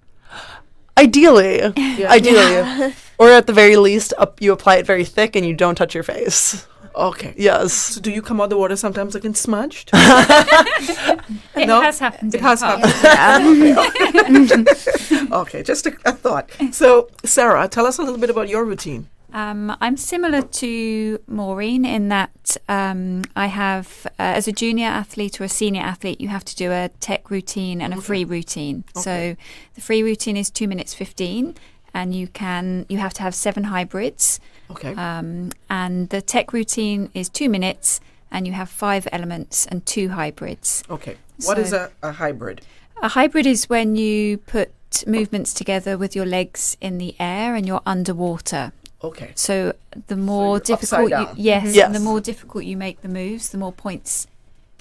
Ideally. Yeah. Ideally. Or at the very least, you apply it very thick and you don't touch your face. Okay. Yes. So do you come out the water sometimes looking smudged? It has happened. It has happened. Yeah. Okay, just a thought. So, Sarah, tell us a little bit about your routine. I'm similar to Maureen in that I have, as a junior athlete or a senior athlete, you have to do a tech routine and a free routine. Okay. So the free routine is 2 minutes 15, and you have to have 7 hybrids. Okay. And the tech routine is 2 minutes, and you have 5 elements and 2 hybrids. Okay. What is a hybrid? A hybrid is when you put movements together with your legs in the air and you're underwater. Okay. So the more difficult yes. the more difficult you make the moves, the more points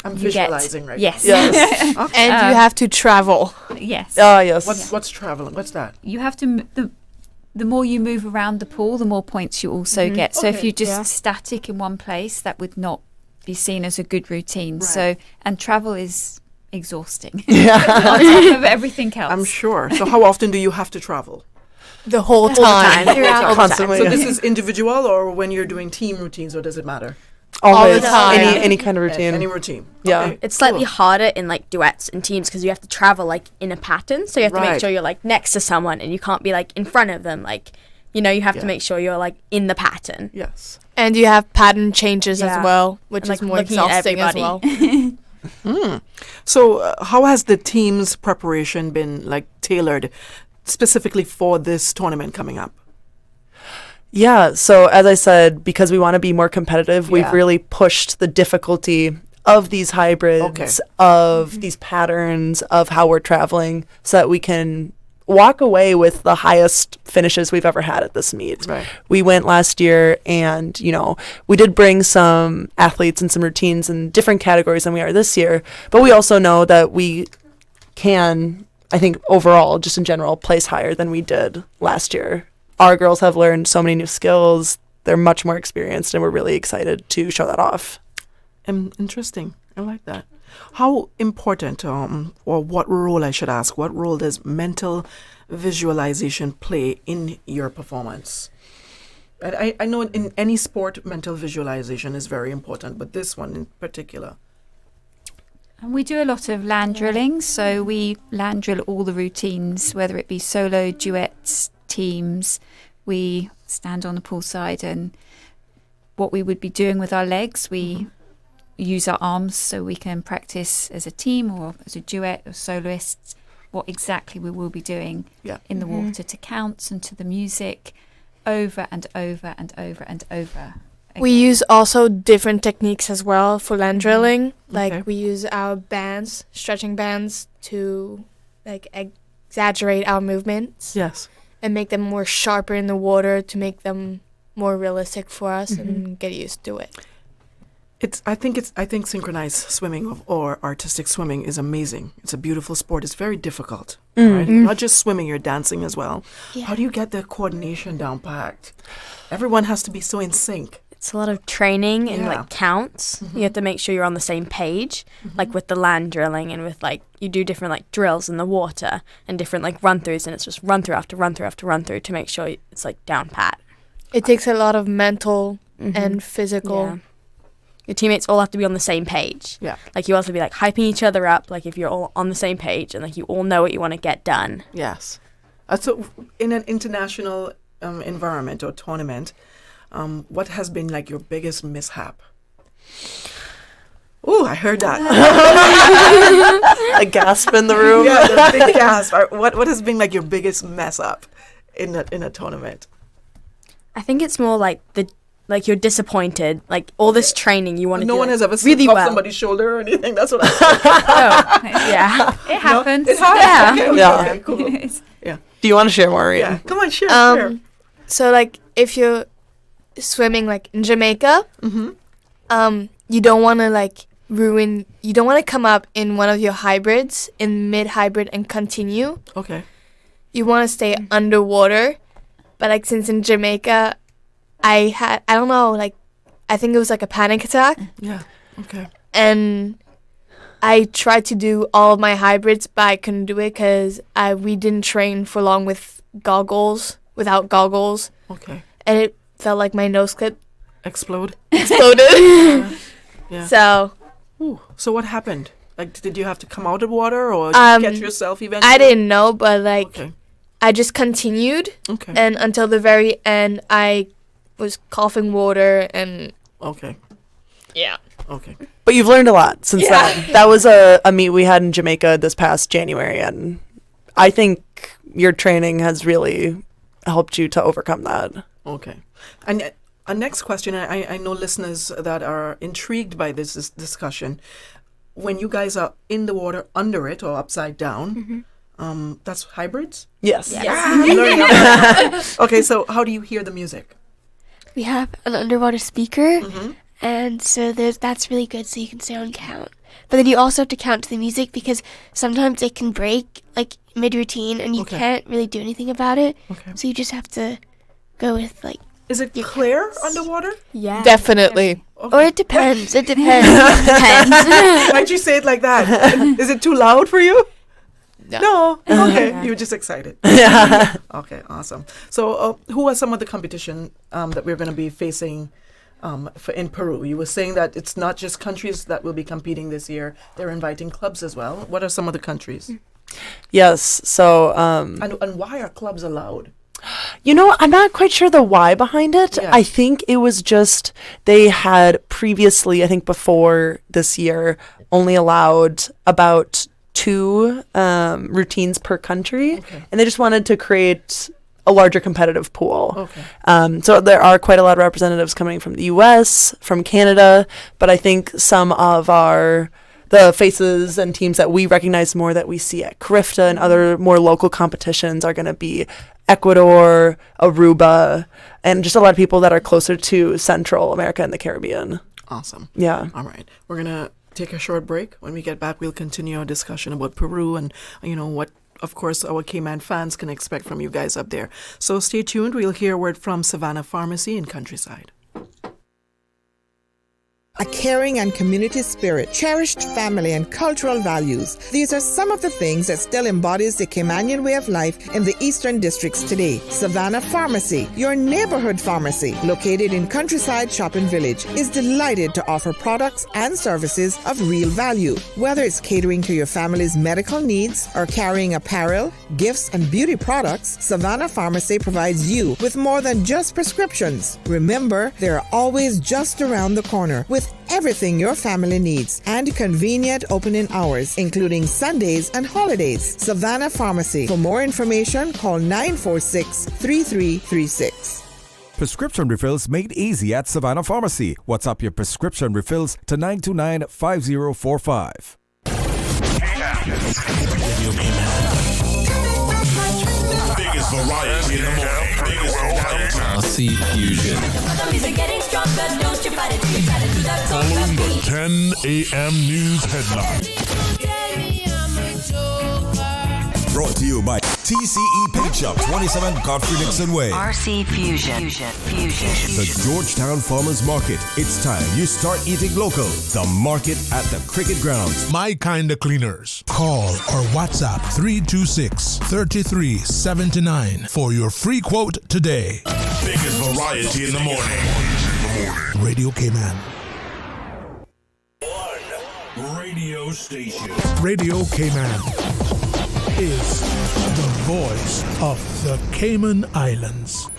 I'm you visualizing get. right yes. now. Yes. Okay. And you have to travel. Yes. Yes. What's traveling? What's that? You have to the more you move around the pool, the more points you also get. So if Okay. you're just static in one place, that would not be seen as a good routine. Right. So, and travel is exhausting. Yeah. On top of everything else. I'm sure. So how often do you have to travel? The whole time. Constantly. So this is individual, or when you're doing team routines, or does it matter? Always. the time. Any kind of routine. Any routine. Yeah. Okay, It's slightly cool. harder in like duets and teams because you have to travel like in a pattern. So you have to Right. make sure you're like next to someone and you can't be like in front of them. Like, you know, you have Yeah. to make sure you're like in the pattern. Yes. And you have pattern changes Yeah. as well, which And, is like, more looking at exhausting as everybody. well. So how has the team's preparation been like tailored specifically for this tournament coming up? Yeah, so as I said, because we want to be more competitive, Yeah. we've really pushed the difficulty of these hybrids, of these patterns, of how we're traveling, so that we can walk away with the highest finishes we've ever had at this meet. Right. We went last year and, you know, we did bring some athletes and some routines in different categories than we are this year, but we also know that we can, I think overall, just in general, place higher than we did last year. Our girls have learned so many new skills. They're much more experienced, and we're really excited to show that off. Interesting. I like that. How important, or what role, I should ask, what role does mental visualization play in your performance? I know in any sport, mental visualization is very important, but this one in particular. And we do a lot of land drilling. So we land drill all the routines, whether it be solo, duets, teams. We stand on the poolside, and what we would be doing with our legs, we use our arms so we can practice as a team or as a duet or soloists what exactly we will be doing in the water to counts and to the music over and over and over and over. We use also different techniques as well for land drilling. Like Okay. we use our bands, stretching bands, to like exaggerate our movements. Yes. And make them more sharper in the water to make them more realistic for us and get used to it. I think synchronized swimming or artistic swimming is amazing. It's a beautiful sport. It's very difficult, right? Not just swimming, you're dancing as well. Yeah. How do you get the coordination down packed? Everyone has to be so in sync. It's a lot of training and Yeah. like counts. You have to make sure you're on the same page, like with the land drilling and with like you do different like drills in the water and different like run throughs, and it's just run through after run through after run through to make sure it's like down pat. It takes a lot of mental and physical. Yeah. Your teammates all have to be on the same page. Yeah. Like you also be like hyping each other up, like if you're all on the same page and like you all know what you want to get done. Yes. So in an international environment or tournament, what has been like your biggest mishap? Oh, I heard that. A gasp in the room. Yeah, the big gasp. What has been like your biggest mess up in a tournament? I think it's more like you're disappointed. Like all this training you want to do. No one like, has ever really slipped off well. somebody's shoulder or anything. That's what I Yeah. It happens. It happens. Okay, Yeah. okay, cool. Yeah. Do you want to share more, Yeah. Ian? Come on, share. So like if you're swimming like in Jamaica, you don't want to like you don't want to come up in one of your hybrids in mid-hybrid and continue. Okay. You want to stay underwater. But like since in Jamaica, I don't know, like I think it was like a panic attack. Yeah. Okay. And I tried to do all of my hybrids, but I couldn't do it because we didn't train for long without goggles. Okay. And it felt like my nose clip exploded. Yeah. So. Ooh. So what happened? Like, did you have to come out of water or did you catch yourself eventually? I didn't know, but like, I just continued. Okay. And until the very end, I was coughing water and. Okay. Yeah. Okay. But you've learned a lot since then. That was a meet we had in Jamaica this past January, and I think your training has really helped you to overcome that. Okay. And a next question, I know listeners that are intrigued by this discussion. When you guys are in the water under it or upside down, that's hybrids? Yes. Yes. Okay, so how do you hear the music? We have an underwater speaker, and so that's really good, so you can stay on count. but then you also have to count to the music because sometimes it can break like mid-routine and you can't really do anything about it. So you just have to go with like... Is it clear underwater? Yeah. Definitely. Or it depends. It depends. Why'd you say it like that? Is it too loud for you? No. Okay. You're just excited. Yeah. Okay. Awesome. So, who are some of the competition that we're going to be facing in Peru? You were saying that it's not just countries that will be competing this year. They're inviting clubs as well. What are some of the countries? Yes. So. And why are clubs allowed? You know, I'm not quite sure the why behind it. Yeah. I think it was just they had previously, I think before this year, only allowed about 2 routines per country. And they just wanted to create a larger competitive pool. So there are quite a lot of representatives coming from the US, from Canada, but I think some of the faces and teams that we recognize more that we see at CRIFTA and other more local competitions are going to be Ecuador, Aruba, and just a lot of people that are closer to Central America and the Caribbean. Awesome. Yeah. All right. We're going to take a short break. When we get back, we'll continue our discussion about Peru and, what, of course, our Cayman fans can expect from you guys up there. So stay tuned. We'll hear a word from Savannah Pharmacy in Countryside. A caring and community spirit, cherished family and cultural values. These are some of the things that still embodies the Caymanian way of life in the Eastern Districts today. Savannah Pharmacy, your neighborhood pharmacy, located in Countryside Shopping Village, is delighted to offer products and services of real value. Whether it's catering to your family's medical needs or carrying apparel, gifts, and beauty products, Savannah Pharmacy provides you with more than just prescriptions. Remember, they're always just around the corner with everything your family needs and convenient opening hours, including Sundays and holidays. Savannah Pharmacy. For more information, call 946-3336. Prescription refills made easy at Savannah Pharmacy. WhatsApp your prescription refills to 929-5045. Biggest variety in the morning. RC Fusion. Following the 10 a.m. news headline. Brought to you by TCE Paint Shop, 27 Godfrey Dixon Way. RC Fusion. The Georgetown Farmers Market. It's time you start eating local. The market at the Cricket Grounds. My Kinda Cleaners. Call or WhatsApp 326-3379 for your free quote today. Biggest variety in the morning. Radio Cayman. Radio station. Radio Cayman is the voice of the Cayman Islands.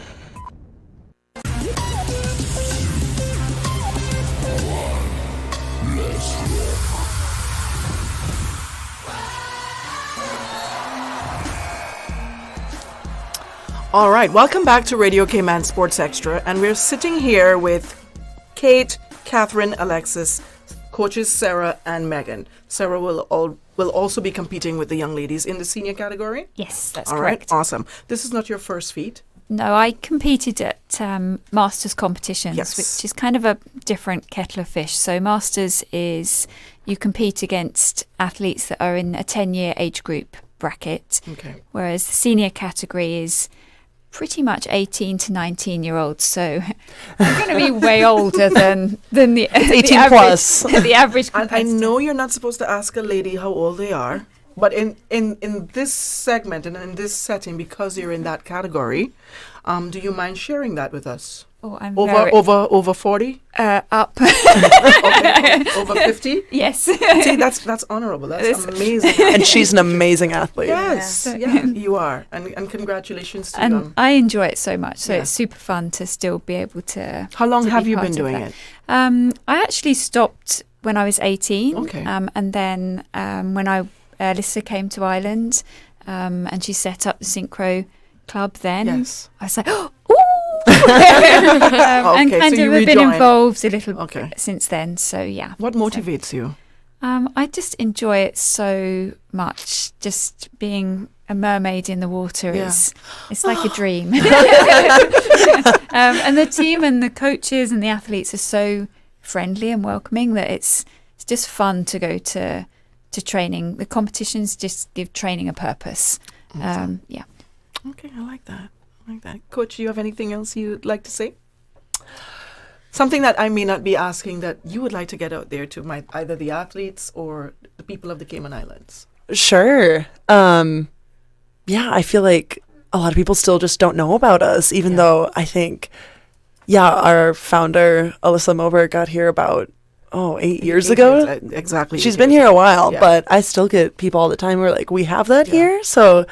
All right, welcome back to Radio Cayman Sports Extra, and we're sitting here with Kate, Catherine, Alexis, coaches Sarah and Megan. Sarah will also be competing with the young ladies in the senior category? Yes, that's All correct. Right, awesome. This is not your first feat? No, I competed at Masters competitions, Yes. which is kind of a different kettle of fish. So Masters is you compete against athletes that are in a 10-year age group bracket, whereas the senior category is pretty much 18 to 19-year-olds, so they're going to be way older than the 18 the average, plus. the average And I competitor. know you're not supposed to ask a lady how old they are, but in this segment and in this setting, because you're in that category, do you mind sharing that with us? Oh, I'm over 40? Up. Okay, over 50? Yes. See, that's honorable. That's amazing. And she's an amazing athlete. Yes, yeah, you are. And congratulations to And them. I enjoy it so much, so Yeah. it's super fun to still be able to. How long to have be you part been of doing that. it? I actually stopped when I was 18. Okay. And then when Alyssa came to Ireland, and she set up the synchro club, then Yes. I was like, ooh. And Okay, kind so of you have been rejoined. involved a little Okay. bit since then. So yeah. What motivates you? I just enjoy it so much. Just being a mermaid in the water Yeah. it's like a dream. And the team and the coaches and the athletes are so friendly and welcoming that it's it's just fun to go to training. The competitions just give training a purpose. Yeah. Okay, I like that. Coach, you have anything else you'd like to say? Something that I may not be asking that you would like to get out there to either the athletes or the people of the Cayman Islands? Sure. I feel like a lot of people still just don't know about us, even though I think, our founder, Alyssa Moberg, got here about 8 years ago. Exactly. She's been here a while, but I still get people all the time who are like, we have that here? So,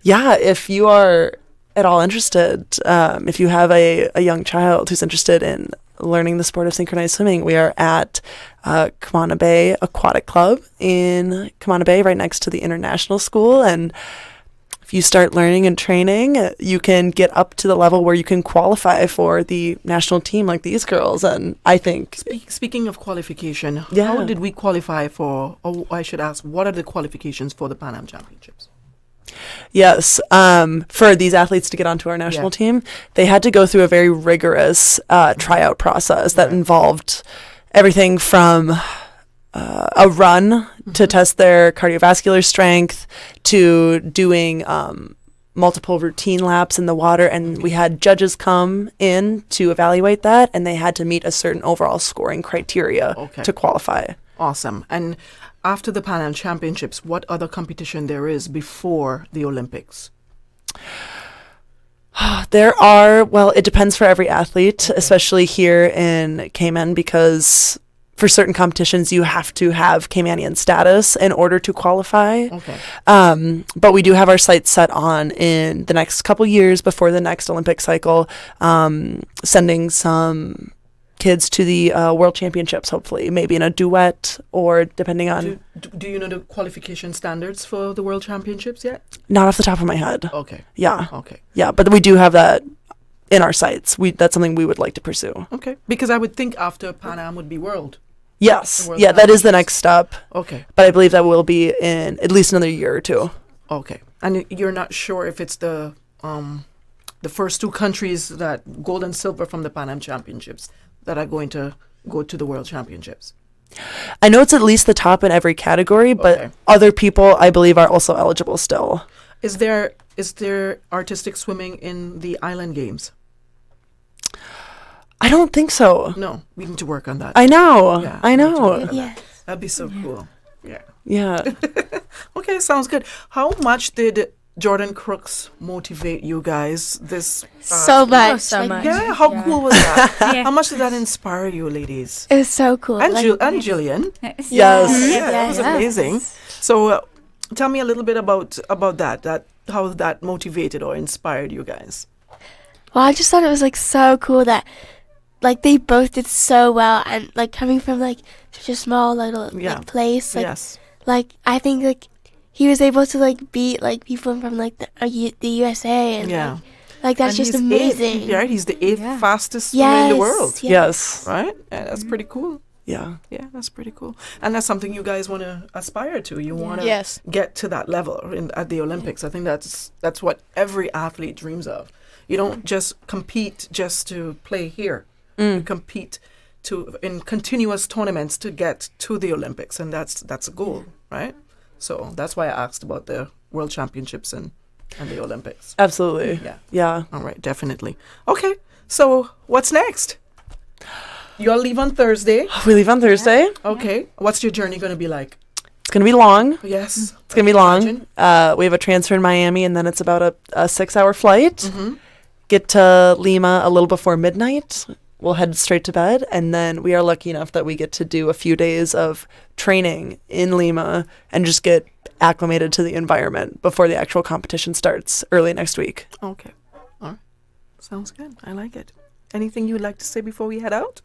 if you are at all interested, if you have a young child who's interested in learning the sport of synchronized swimming, we are at Camana Bay Aquatic Club in Camana Bay, right next to the International School. And if you start learning and training, you can get up to the level where you can qualify for the national team like these girls. And I think... Speaking of qualification, how did we qualify for, or I should ask, what are the qualifications for the Pan Am Championships? Yes. For these athletes to get onto our national team, they had to go through a very rigorous tryout process that involved everything from a run to test their cardiovascular strength to doing multiple routine laps in the water. And we had judges come in to evaluate that, and they had to meet a certain overall scoring criteria to qualify. Awesome. And after the Pan Am Championships, what other competition there is before the Olympics? There are, it depends for every athlete, especially here in Cayman, because for certain competitions, you have to have Caymanian status in order to qualify. Okay. But we do have our sights set on in the next couple years before the next Olympic cycle, sending some kids to the World Championships, hopefully, maybe in a duet or depending on... Do you know the qualification standards for the World Championships yet? Not off the top of my head. Okay. Yeah. Okay. Yeah, but we do have that in our sights. That's something we would like to pursue. Okay. Because I would think after Pan Am would be World. Yes. Yeah, that is the next step. Okay. But I believe that will be in at least another year or two. Okay. And you're not sure if it's the first two countries that gold and silver from the Pan Am Championships that are going to go to the World Championships? I know it's at least the top in every category, but other people, I believe, are also eligible still. Is there artistic swimming in the Island Games? I don't think so. No, we need to work on that. I know. Yeah, I know. Yeah. That'd be so cool. Yeah. Yeah. Okay, sounds good. How much did Jordan Crooks motivate you guys this so much. So much. Yeah, how cool was that? How much did that inspire you, ladies? It was so cool. And Jillian. Yes. Yeah, that was amazing. So tell me a little bit about that how that motivated or inspired you guys. Well, I just thought it was so cool that they both did so well, and coming from such a small little place. I think he was able to beat people from the USA, and that's and just amazing. He's the eighth fastest swimmer in the world. Yes. Right? Yeah, that's pretty cool. Yeah. Yeah, that's pretty cool. And that's something you guys want to aspire to. You want to get to that level at the Olympics. I think that's what every athlete dreams of. You don't just compete just to play here. You compete in continuous tournaments to get to the Olympics, and that's a goal, right? So that's why I asked about the World Championships and the Olympics. Absolutely. Yeah. All right, definitely. Okay, so what's next? You all leave on Thursday. We leave on Thursday. Okay. What's your journey going to be like? It's going to be long. Yes. It's going to be long. We have a transfer in Miami, and then it's about a 6-hour flight. Mm-hmm. Get to Lima a little before midnight. We'll head straight to bed, and then we are lucky enough that we get to do a few days of training in Lima and just get acclimated to the environment before the actual competition starts early next week. Okay. All right. Sounds good. I like it. Anything you would like to say before we head out?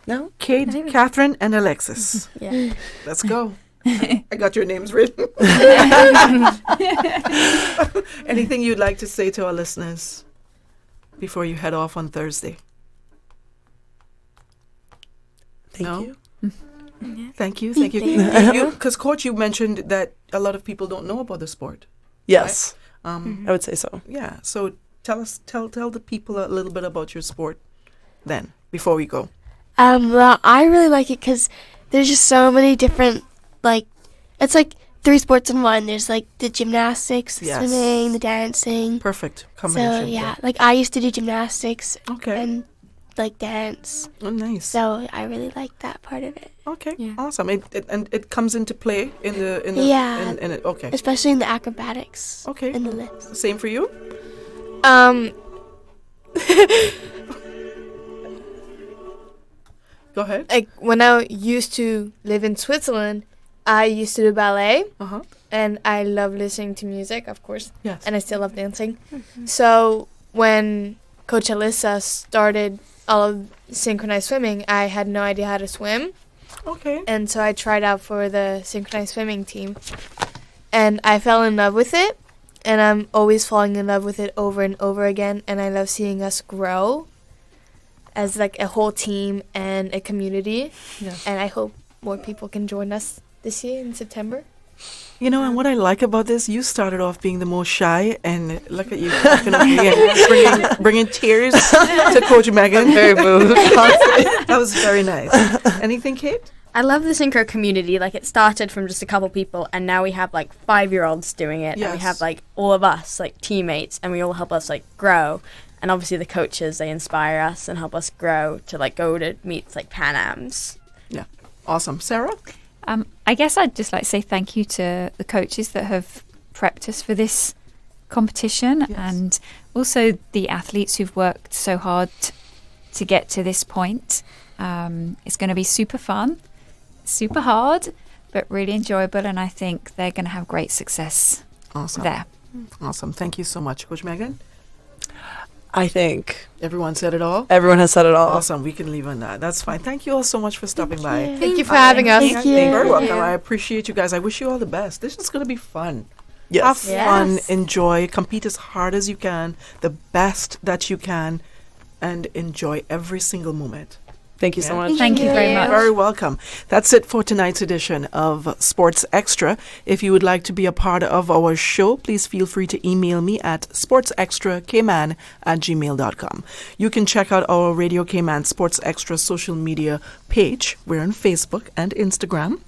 No? Kate, Catherine, and Alexis. Yeah. Let's go. I got your names written. Anything you'd like to say to our listeners before you head off on Thursday? Thank you. Thank you. Because, Coach, you mentioned that a lot of people don't know about the sport. Yes. Right? I would say so. Yeah. So tell the people a little bit about your sport then. before we go? Well, I really like it because there's just so many different, like, it's like 3 sports in one. There's like the gymnastics, the swimming, the dancing. Perfect combination. So yeah, like I used to do gymnastics. Okay. And like dance. Oh, nice. So I really like that part of it. Okay, awesome. It comes into play in the in it. Okay. Especially in the acrobatics. Okay. In the lifts. Same for you? Go ahead. Like when I used to live in Switzerland, I used to do ballet. And I love listening to music, of course. Yes. And I still love dancing. So when Coach Alyssa started all of synchronized swimming, I had no idea how to swim. Okay. And so I tried out for the synchronized swimming team. And I fell in love with it. And I'm always falling in love with it over and over again. And I love seeing us grow as like a whole team and a community. Yeah. And I hope more people can join us this year in September. You know, and what I like about this, you started off being the most shy, and look at you talking up again, bringing tears to Coach Megan. Very moved. That was very nice. Anything, Kate? I love the synchro community. Like, it started from just a couple people, and now we have like 5-year-olds doing it, and we have like all of us like teammates, and we all help us like grow. And obviously the coaches, they inspire us and help us grow to like go to meets like Pan Ams. Yeah, awesome. Sarah? I guess I'd just like to say thank you to the coaches that have prepped us for this competition, and also the athletes who've worked so hard to get to this point. It's going to be super fun, super hard, but really enjoyable, and I think they're going to have great success there. Awesome. Thank you so much, Coach Megan. I think everyone said it all. Everyone has said it all. Awesome. We can leave on that. That's fine. Thank you all so much for stopping by. Thank you for having us. Thank you. You're very welcome. I appreciate you guys. I wish you all the best. This is going to be fun. Yes. Have fun, enjoy, compete as hard as you can, the best that you can, and enjoy every single moment. Thank you so much. Thank you very much. You're very welcome. That's it for tonight's edition of Sports Extra. If you would like to be a part of our show, please feel free to email me at sportsextrakman@gmail.com. You can check out our Radio Cayman Sports Extra social media page. We're on Facebook and Instagram.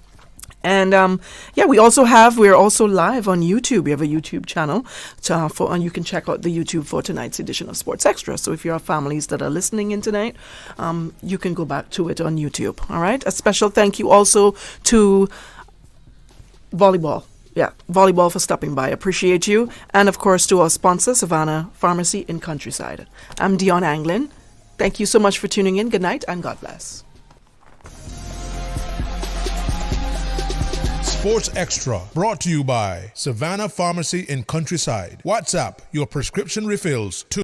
And we're also live on YouTube. We have a YouTube channel, and you can check out the YouTube for tonight's edition of Sports Extra. So if you have families that are listening in tonight, you can go back to it on YouTube. All right. A special thank you also to volleyball. Yeah, volleyball for stopping by. Appreciate you. And of course to our sponsor, Savannah Pharmacy in Countryside. I'm Dionne Anglin. Thank you so much for tuning in. Good night and God bless. Sports Extra, brought to you by Savannah Pharmacy in Countryside. WhatsApp your prescription refills to